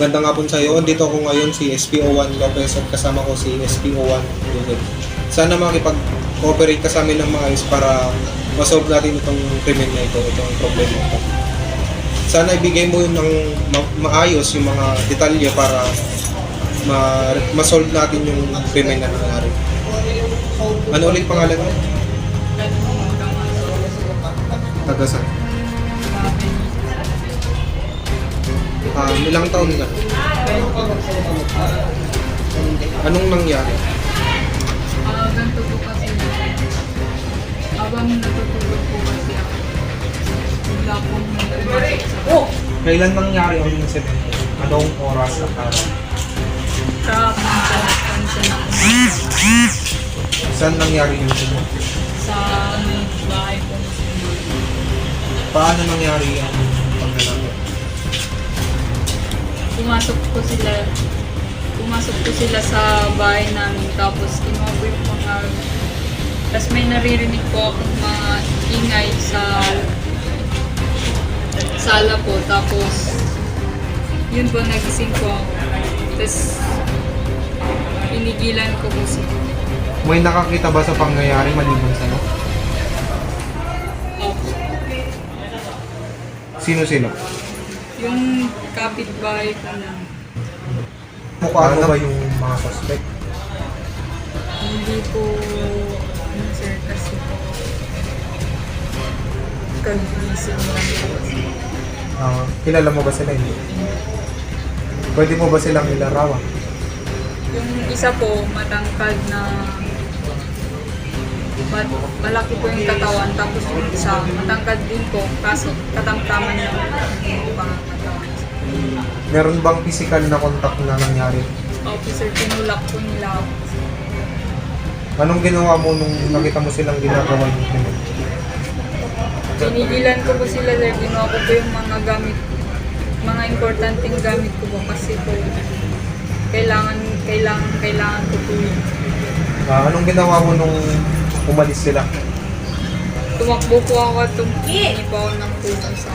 Magandang hapon sa iyo. Dito ako ngayon si SPO1 Lopez at kasama ko si SPO1 Joseph. Sana makipag-cooperate ka sa amin ng maayos para masolve natin itong krimen na ito, itong problema ito. Sana ibigay mo ng maayos yung mga detalye para ma-solve natin yung krimen na nangyari. Ano ulit pangalan mo? Tagasan. Ilang taon ka? Anong nangyari? Ganito po kasi habang natutulog po kasi ako, bigla pong pumasok sa Kailan nangyari ang incident? Anong oras at araw? trap ng pansin ako Saan nangyari yung incident? sa bahay po. Paano nangyari ang paglalaro? Pumasok po sila sa bahay namin, tapos kinuha po yung mga, tapos may naririnig po akong mga ingay sa sala po, tapos yun po, nagising po ako. Tapos pinigilan ko po sila. May nakakita ba sa pangyayari maliban sa'yo? Opo. Sino sila? Yung kapitbahay ko na Mukha ano ba yung mga suspect? hindi po, ano sir, kasi po kagising lang po kasi. Kilala mo ba sila? Hindi. Pwede mo ba silang ilarawan? Yung isa po, matangkad na malaki po yung katawan, tapos yung isa, matangkad din po, kaso katamtaman lang yung pangatawan. Meron bang physical na contact na nangyari? Officer, tinulak po nila ako. Anong ginawa mo nung nakita mo silang ginagawa yung krimen? Pinigilan ko po sila sir, ginawa ko po yung mga gamit, mga importanteng gamit ko po kasi po kailangan ko po yun. Anong ginawa mo nung umalis sila? Tumakbo po ako at tumakbo po ako ng puso sa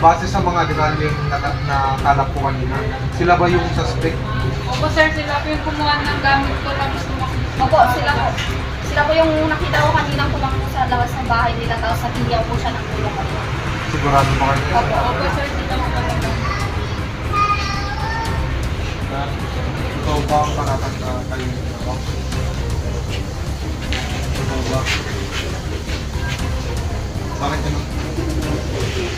Base sa mga detalyeng nakalap ko kanina, sila ba yung suspect? Opo sir, sila po yung kumuha ng gamit ko tapos tumakbo. Opo, sila po. Sila po yung nakita ko kaninang tumakbo sa labas ng bahay nila, tapos naghihiyaw po siya ng tulong ko. Sigurado ba kayo? Opo sir, sila po talaga. Ikaw ba ang paratanda kayo ng ginawa? Ikaw ba? Bakit yun?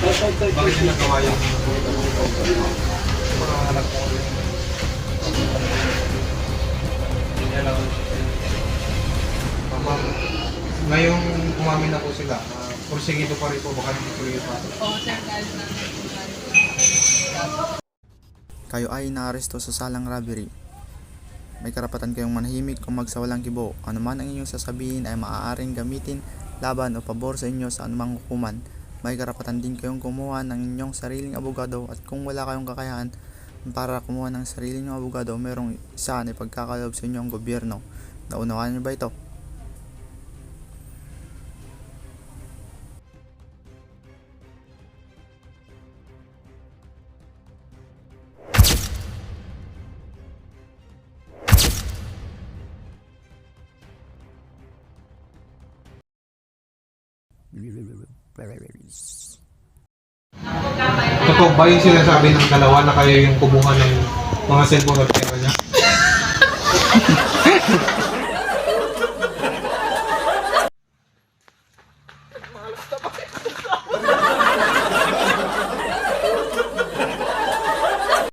Bakit yun nagawa yung mga anak ko? Ngayong umamin na po sila, porsigido pa rin po, baka hindi tuloy yung paso. Oo sir, dahil na Kayo ay naaresto sa salang robbery. May karapatan kayong manahimik o magsawalang kibo. Ano man ang inyong sasabihin ay maaaring gamitin laban o pabor sa inyo sa anumang hukuman. May karapatan din kayong kumuha ng inyong sariling abogado, at kung wala kayong kakayahan para kumuha ng sariling abogado, merong isa na ipagkakaloob sa inyo ang gobyerno. Naunawaan niyo ba ito? Totoo ba yung sinasabi ng dalawa na kayo yung kumuha ng mga cellphone at pera